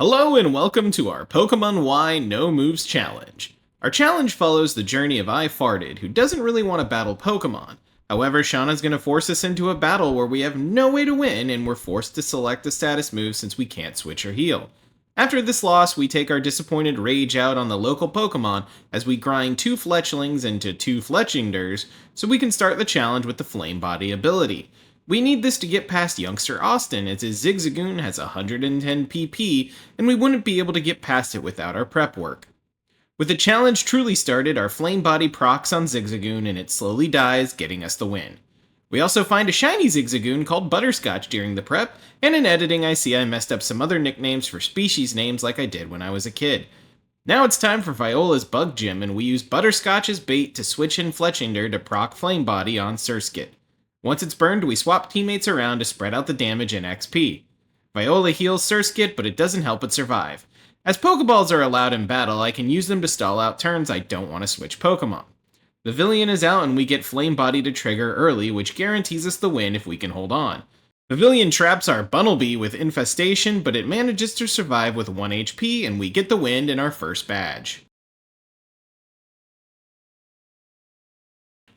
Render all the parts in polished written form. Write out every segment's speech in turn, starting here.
Hello and welcome to our Pokemon Y No Moves Challenge. Our challenge follows the journey of I Farted, who doesn't really want to battle Pokemon. However, Shauna's going to force us into a battle where we have no way to win and we're forced to select a status move since we can't switch or heal. After this loss, we take our disappointed rage out on the local Pokemon as we grind 2 Fletchlings into 2 Fletchingders so we can start the challenge with the Flame Body ability. We need this to get past youngster Austin, as his Zigzagoon has 110 PP, and we wouldn't be able to get past it without our prep work. With the challenge truly started, our Flame Body procs on Zigzagoon and it slowly dies, getting us the win. We also find a shiny Zigzagoon called Butterscotch during the prep, and in editing I see I messed up some other nicknames for species names like I did when I was a kid. Now it's time for Viola's Bug Gym, and we use Butterscotch as bait to switch in Fletchinder to proc Flame Body on Surskit. Once it's burned, we swap teammates around to spread out the damage and XP. Viola heals Surskit, but it doesn't help it survive. As Pokeballs are allowed in battle, I can use them to stall out turns I don't want to switch Pokemon. Pavilion is out and we get Flame Body to trigger early, which guarantees us the win if we can hold on. Pavilion traps our Bunnelby with Infestation, but it manages to survive with 1 HP and we get the win in our first badge.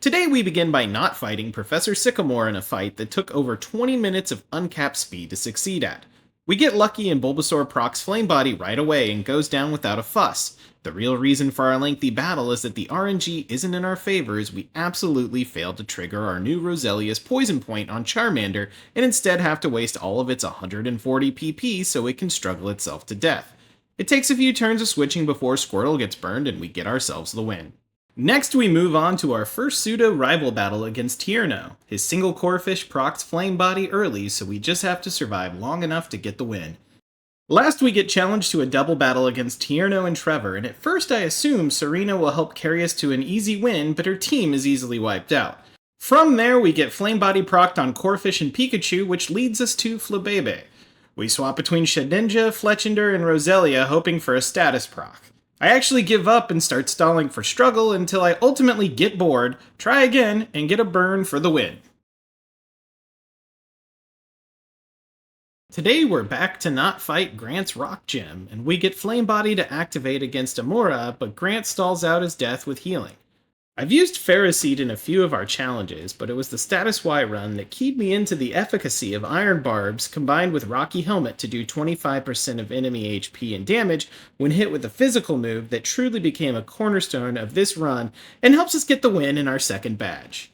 Today we begin by not fighting Professor Sycamore in a fight that took over 20 minutes of uncapped speed to succeed at. We get lucky and Bulbasaur procs Flame Body right away and goes down without a fuss. The real reason for our lengthy battle is that the RNG isn't in our favor as we absolutely failed to trigger our new Roselia's Poison Point on Charmander and instead have to waste all of its 140 PP so it can struggle itself to death. It takes a few turns of switching before Squirtle gets burned and we get ourselves the win. Next, we move on to our first pseudo-rival battle against Tierno. His single Corphish procs Flame Body early, so we just have to survive long enough to get the win. Last, we get challenged to a double battle against Tierno and Trevor, and at first I assume Serena will help carry us to an easy win, but her team is easily wiped out. From there, we get Flame Body procced on Corphish and Pikachu, which leads us to Flabebe. We swap between Shedinja, Fletchinder, and Roselia, hoping for a status proc. I actually give up and start stalling for struggle until I ultimately get bored, try again, and get a burn for the win. Today we're back to not fight Grant's Rock Gym, and we get Flame Body to activate against Amora, but Grant stalls out his death with healing. I've used Ferroseed in a few of our challenges, but it was the Status Y run that keyed me into the efficacy of Iron Barbs combined with Rocky Helmet to do 25% of enemy HP and damage when hit with a physical move that truly became a cornerstone of this run and helps us get the win in our second badge.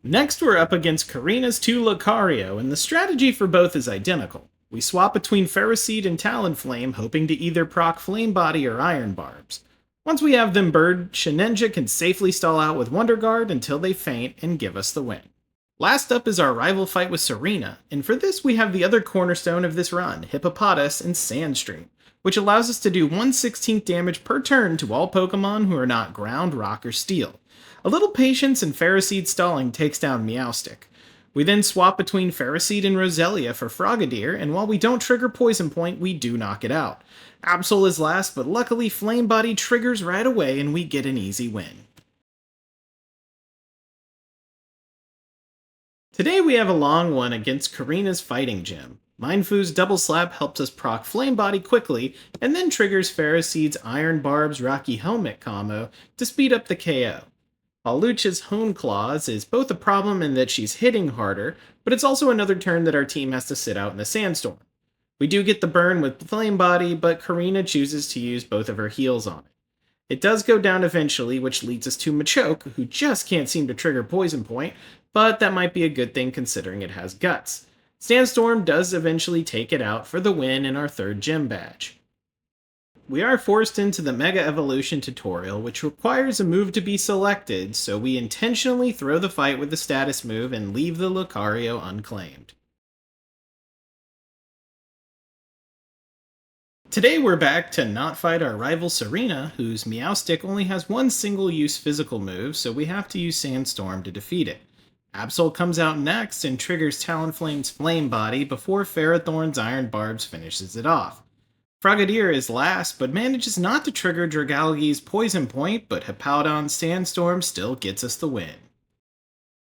Next we're up against Karina's 2 Lucario, and the strategy for both is identical. We swap between Ferroseed and Talonflame, hoping to either proc Flame Body or Iron Barbs. Once we have them burned, Shedinja can safely stall out with Wonder Guard until they faint and give us the win. Last up is our rival fight with Serena, and for this we have the other cornerstone of this run, Hippopotas and Sandstream, which allows us to do 1/16 damage per turn to all Pokemon who are not Ground, Rock, or Steel. A little patience and Ferroseed stalling takes down Meowstic. We then swap between Ferroseed and Roselia for Frogadier, and while we don't trigger Poison Point, we do knock it out. Absol is last, but luckily Flame Body triggers right away and we get an easy win. Today we have a long one against Karina's Fighting Gym. Mindfu's Double Slap helps us proc Flame Body quickly, and then triggers Ferroseed's Iron Barbs Rocky Helmet combo to speed up the KO. Palucha's Hone Claws is both a problem in that she's hitting harder, but it's also another turn that our team has to sit out in the sandstorm. We do get the burn with Flame Body, but Karina chooses to use both of her heals on it. It does go down eventually, which leads us to Machoke, who just can't seem to trigger Poison Point, but that might be a good thing considering it has Guts. Sandstorm does eventually take it out for the win in our third gym badge. We are forced into the Mega Evolution tutorial, which requires a move to be selected, so we intentionally throw the fight with the status move and leave the Lucario unclaimed. Today we're back to not fight our rival Serena, whose Meowstic only has one single-use physical move, so we have to use Sandstorm to defeat it. Absol comes out next and triggers Talonflame's Flame Body before Ferrothorn's Iron Barbs finishes it off. Frogadier is last, but manages not to trigger Dragalge's Poison Point, but Hippowdon's Sandstorm still gets us the win.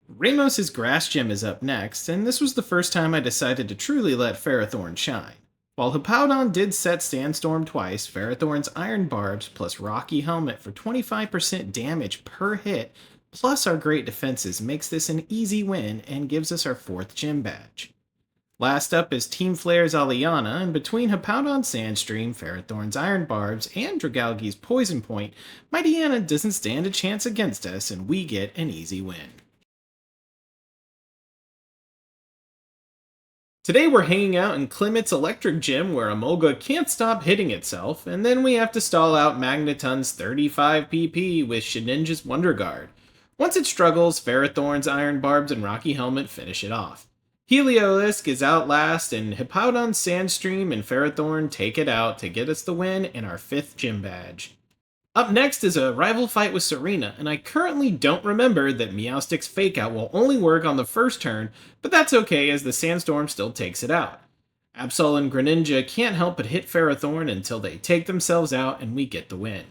Ramos's Grass Gym is up next, and this was the first time I decided to truly let Ferrothorn shine. While Hippowdon did set Sandstorm twice, Ferrothorn's Iron Barbs plus Rocky Helmet for 25% damage per hit, plus our great defenses makes this an easy win and gives us our 4th gym badge. Last up is Team Flare's Aliana, and between Hippowdon's Sandstream, Ferrothorn's Iron Barbs, and Dragalge's Poison Point, Mightyena doesn't stand a chance against us and we get an easy win. Today we're hanging out in Klimet's Electric Gym where Emolga can't stop hitting itself, and then we have to stall out Magneton's 35 PP with Shedinja's Wonder Guard. Once it struggles, Ferrothorn's Iron Barbs and Rocky Helmet finish it off. Heliolisk is out last, and Hippowdon's Sandstream and Ferrothorn take it out to get us the win and our 5th gym badge. Up next is a rival fight with Serena, and I currently don't remember that Meowstic's Fake Out will only work on the first turn, but that's okay as the Sandstorm still takes it out. Absol and Greninja can't help but hit Ferrothorn until they take themselves out and we get the win.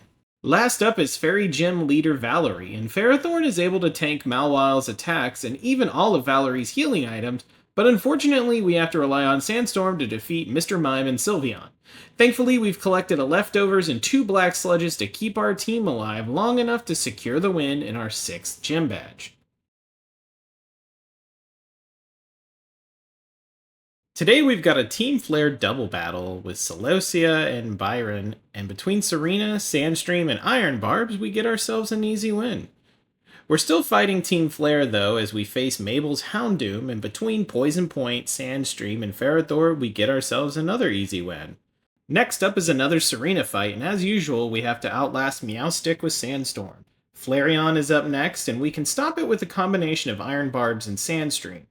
Last up is Fairy Gym leader Valerie, and Ferrothorn is able to tank Mawil's attacks and even all of Valerie's healing items, but unfortunately we have to rely on Sandstorm to defeat Mr. Mime and Sylveon. Thankfully, we've collected a leftovers and 2 black sludges to keep our team alive long enough to secure the win in our 6th gym badge. Today we've got a Team Flare double battle with Celosia and Byron, and between Serena, Sandstream, and Iron Barbs, we get ourselves an easy win. We're still fighting Team Flare though as we face Mabel's Houndoom, and between Poison Point, Sandstream, and Ferrothor, we get ourselves another easy win. Next up is another Serena fight, and as usual, we have to outlast Meowstic with Sandstorm. Flareon is up next, and we can stop it with a combination of Iron Barbs and Sandstream.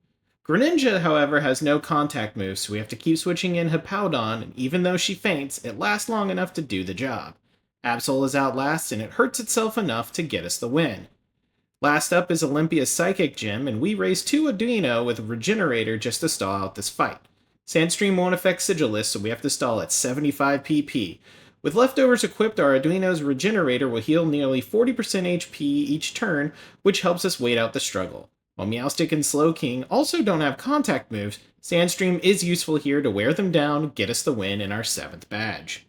Greninja, however, has no contact moves, so we have to keep switching in Hippowdon, and even though she faints, it lasts long enough to do the job. Absol is out last, and it hurts itself enough to get us the win. Last up is Olympia's Psychic Gym, and we raise 2 Arduino with a Regenerator just to stall out this fight. Sandstream won't affect Sigilus, so we have to stall at 75 PP. With leftovers equipped, our Arduino's Regenerator will heal nearly 40% HP each turn, which helps us wait out the struggle. While Meowstic and Slowking also don't have contact moves, Sandstream is useful here to wear them down, get us the win in our 7th badge.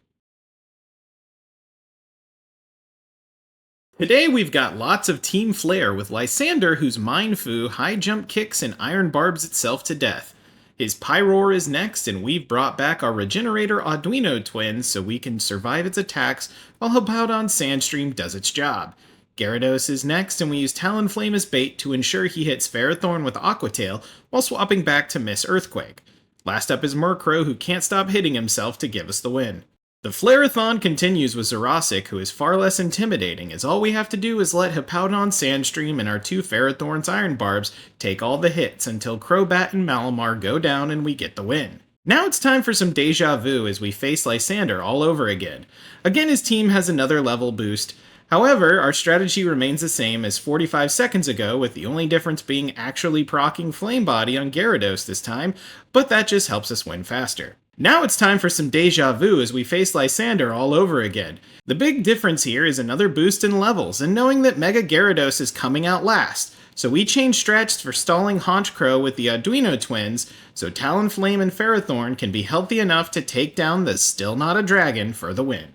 Today we've got lots of Team Flare with Lysander whose Mindfu high jump kicks and Iron Barbs itself to death. His Pyroar is next, and we've brought back our Regenerator Arduino twins so we can survive its attacks while Hippowdon's Sandstream does its job. Gyarados is next, and we use Talonflame as bait to ensure he hits Ferrothorn with Aqua Tail while swapping back to Miss Earthquake. Last up is Murkrow, who can't stop hitting himself to give us the win. The Flareathon continues with Zerasic, who is far less intimidating, as all we have to do is let Hippowdon Sandstream and our 2 Ferrothorn's Iron Barbs take all the hits until Crobat and Malamar go down and we get the win. Now it's time for some deja vu as we face Lysander all over again. Again, his team has another level boost. However, our strategy remains the same as 45 seconds ago, with the only difference being actually proccing Flame Body on Gyarados this time, but that just helps us win faster. Now it's time for some deja vu as we face Lysander all over again. The big difference here is another boost in levels, and knowing that Mega Gyarados is coming out last. So we change strats for stalling Honchkrow with the Arduino twins, so Talonflame and Ferrothorn can be healthy enough to take down the Still Not a Dragon for the win.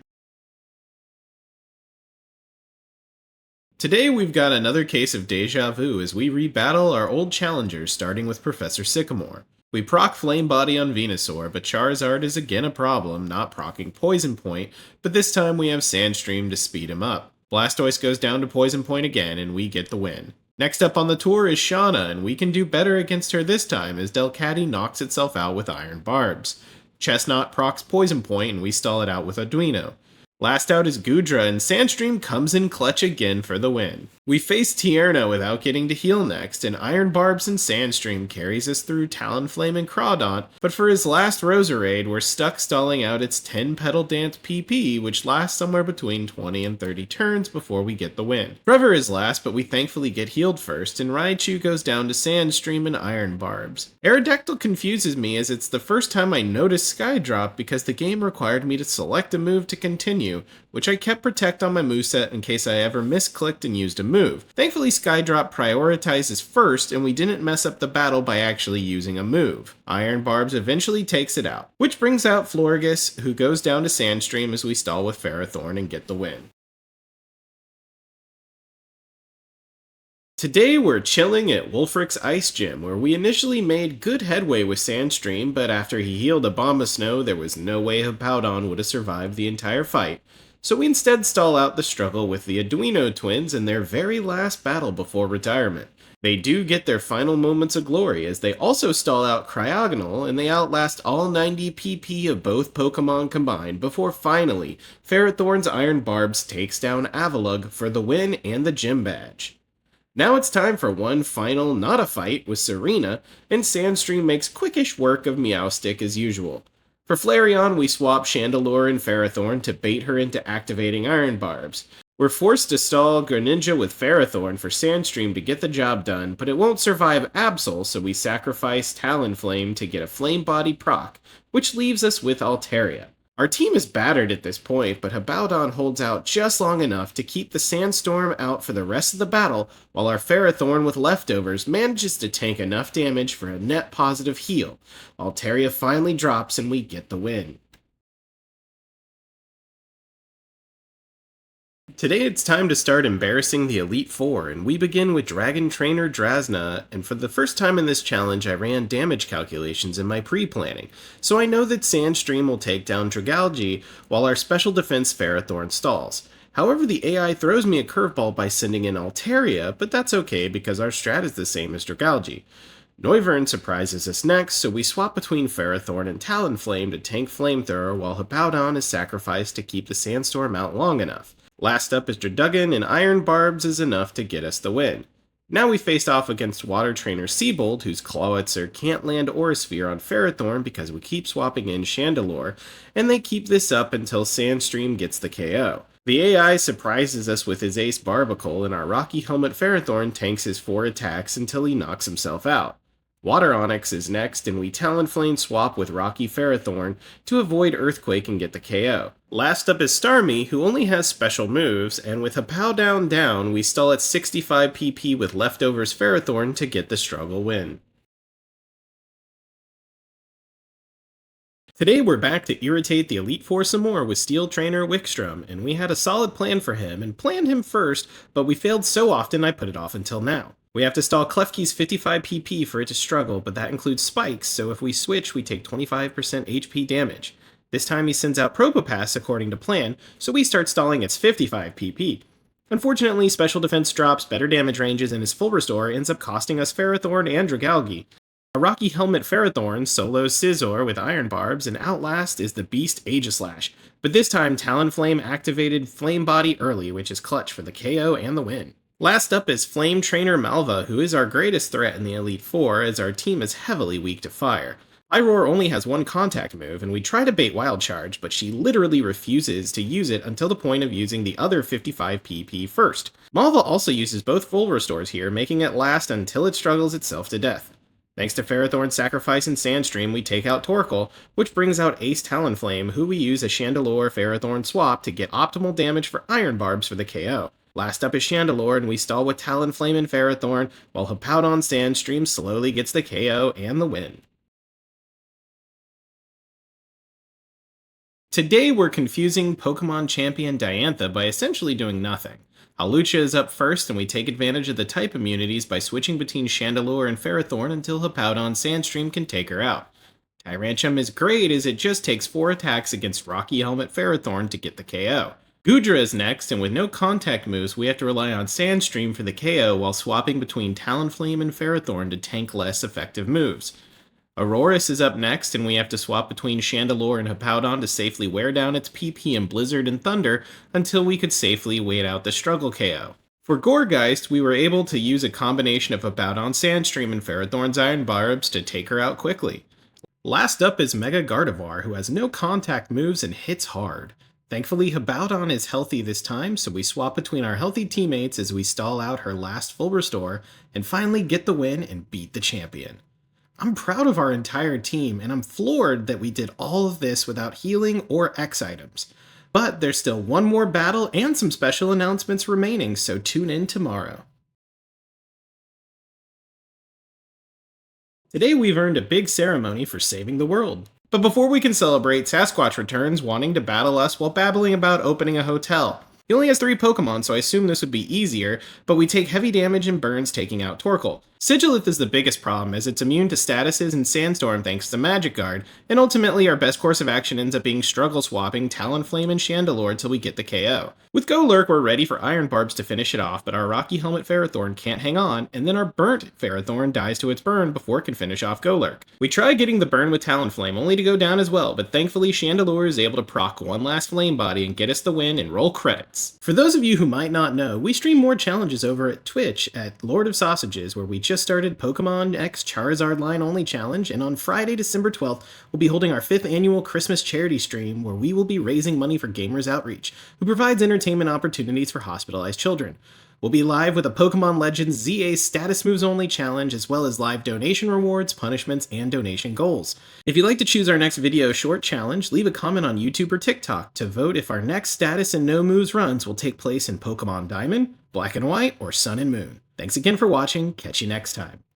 Today we've got another case of deja vu as we rebattle our old challengers, starting with Professor Sycamore. We proc Flame Body on Venusaur, but Charizard is again a problem, not proccing Poison Point, but this time we have Sandstream to speed him up. Blastoise goes down to Poison Point again, and we get the win. Next up on the tour is Shauna, and we can do better against her this time as Delcatty knocks itself out with Iron Barbs. Chestnut procs Poison Point, and we stall it out with Arduino. Last out is Goodra, and Sandstream comes in clutch again for the win. We face Tierno without getting to heal next, and Iron Barbs and Sandstream carries us through Talonflame and Crawdaunt, but for his last Roserade, we're stuck stalling out its 10-Petal Dance PP, which lasts somewhere between 20 and 30 turns before we get the win. Trevor is last, but we thankfully get healed first, and Raichu goes down to Sandstream and Iron Barbs. Aerodactyl confuses me as it's the first time I noticed Skydrop because the game required me to select a move to continue, continue, which I kept protect on my moveset in case I ever misclicked and used a move. Thankfully, Skydrop prioritizes first and we didn't mess up the battle by actually using a move. Iron Barbs eventually takes it out, which brings out Florges, who goes down to Sandstream as we stall with Ferrothorn and get the win. Today we're chilling at Wulfric's Ice Gym, where we initially made good headway with Sandstream, but after he healed a bomb of snow, there was no way Hippowdon would have survived the entire fight. So we instead stall out the struggle with the Arduino twins in their very last battle before retirement. They do get their final moments of glory, as they also stall out Cryogonal, and they outlast all 90 PP of both Pokemon combined before finally, Ferrothorn's Iron Barbs takes down Avalugg for the win and the gym badge. Now it's time for one final not a fight with Serena, and Sandstream makes quickish work of Meowstic as usual. For Flareon, we swap Chandelure and Ferrothorn to bait her into activating Iron Barbs. We're forced to stall Greninja with Ferrothorn for Sandstream to get the job done, but it won't survive Absol, so we sacrifice Talonflame to get a Flame Body proc, which leaves us with Altaria. Our team is battered at this point, but Hippowdon holds out just long enough to keep the Sandstorm out for the rest of the battle, while our Ferrothorn with leftovers manages to tank enough damage for a net positive heal. Altaria finally drops and we get the win. Today it's time to start embarrassing the Elite Four, and we begin with Dragon Trainer Drasna, and for the first time in this challenge I ran damage calculations in my pre-planning, so I know that Sandstream will take down Dragalge while our special defense Ferrothorn stalls. However, the AI throws me a curveball by sending in Altaria, but that's okay because our strat is the same as Dragalge. Noivern surprises us next, so we swap between Ferrothorn and Talonflame to tank Flamethrower while Hippowdon is sacrificed to keep the Sandstorm out long enough. Last up is Dradugan, and Iron Barbs is enough to get us the win. Now we face off against Water Trainer Seabold, whose Clawitzer can't land Aurasphere on Ferrothorn because we keep swapping in Chandelure, and they keep this up until Sandstream gets the KO. The AI surprises us with his Ace Barbicle, and our Rocky Helmet Ferrothorn tanks his 4 attacks until he knocks himself out. Water Onyx is next, and we Talonflame swap with Rocky Ferrothorn to avoid Earthquake and get the KO. Last up is Starmie, who only has special moves, and with Hippowdon down, we stall at 65 PP with leftovers Ferrothorn to get the struggle win. Today we're back to irritate the Elite Four some more with Steel Trainer Wickstrom, and we had a solid plan for him, and planned him first, but we failed so often I put it off until now. We have to stall Klefki's 55 PP for it to struggle, but that includes spikes, so if we switch we take 25% HP damage. This time he sends out Probopass according to plan, so we start stalling its 55 PP. Unfortunately, special defense drops, better damage ranges, and his full restore ends up costing us Ferrothorn and Dragalge. A Rocky Helmet Ferrothorn solos Scizor with Iron Barbs, and outlast is the Beast Aegislash, but this time Talonflame activated Flame Body early, which is clutch for the KO and the win. Last up is Flame Trainer Malva, who is our greatest threat in the Elite Four, as our team is heavily weak to fire. Iroar only has one contact move, and we try to bait Wild Charge, but she literally refuses to use it until the point of using the other 55 PP first. Malva also uses both full restores here, making it last until it struggles itself to death. Thanks to Ferrothorn's sacrifice in Sandstream, we take out Torkoal, which brings out Ace Talonflame, who we use a Chandelure Ferrothorn swap to get optimal damage for Iron Barbs for the KO. Last up is Chandelure, and we stall with Talonflame and Ferrothorn, while Hippowdon Sandstream slowly gets the KO and the win. Today we're confusing Pokemon Champion Diantha by essentially doing nothing. Hawlucha is up first, and we take advantage of the type immunities by switching between Chandelure and Ferrothorn until Hippowdon Sandstream can take her out. Tyrantrum is great as it just takes 4 attacks against Rocky Helmet Ferrothorn to get the KO. Goodra is next, and with no contact moves, we have to rely on Sandstream for the KO while swapping between Talonflame and Ferrothorn to tank less effective moves. Aurorus is up next, and we have to swap between Chandelure and Hippowdon to safely wear down its PP in Blizzard and Thunder until we could safely wait out the struggle KO. For Gourgeist, we were able to use a combination of Hippowdon Sandstream and Ferrothorn's Iron Barbs to take her out quickly. Last up is Mega Gardevoir, who has no contact moves and hits hard. Thankfully, Hippowdon is healthy this time, so we swap between our healthy teammates as we stall out her last full restore, and finally get the win and beat the champion. I'm proud of our entire team, and I'm floored that we did all of this without healing or X items. But there's still one more battle and some special announcements remaining, so tune in tomorrow. Today we've earned a big ceremony for saving the world. But before we can celebrate, Sasquatch returns wanting to battle us while babbling about opening a hotel. He only has 3 Pokemon, so I assume this would be easier, but we take heavy damage and burns taking out Torkoal. Sigilith is the biggest problem, as it's immune to statuses and Sandstorm thanks to Magic Guard, and ultimately our best course of action ends up being struggle swapping Talonflame and Chandelure till we get the KO. With Golurk, we're ready for Iron Barbs to finish it off, but our Rocky Helmet Ferrothorn can't hang on, and then our Burnt Ferrothorn dies to its burn before it can finish off Golurk. We try getting the burn with Talonflame, only to go down as well, but thankfully Chandelure is able to proc one last Flame Body and get us the win and roll credits. For those of you who might not know, we stream more challenges over at Twitch at Lord of Sausages, where we just started Pokemon X Charizard Line Only Challenge, and on Friday, December 12th, we'll be holding our 5th annual Christmas charity stream, where we will be raising money for Gamers Outreach, who provides entertainment opportunities for hospitalized children. We'll be live with a Pokemon Legends ZA Status Moves Only Challenge, as well as live donation rewards, punishments, and donation goals. If you'd like to choose our next video short challenge, leave a comment on YouTube or TikTok to vote if our next Status and No Moves runs will take place in Pokemon Diamond, Black and White, or Sun and Moon. Thanks again for watching, catch you next time.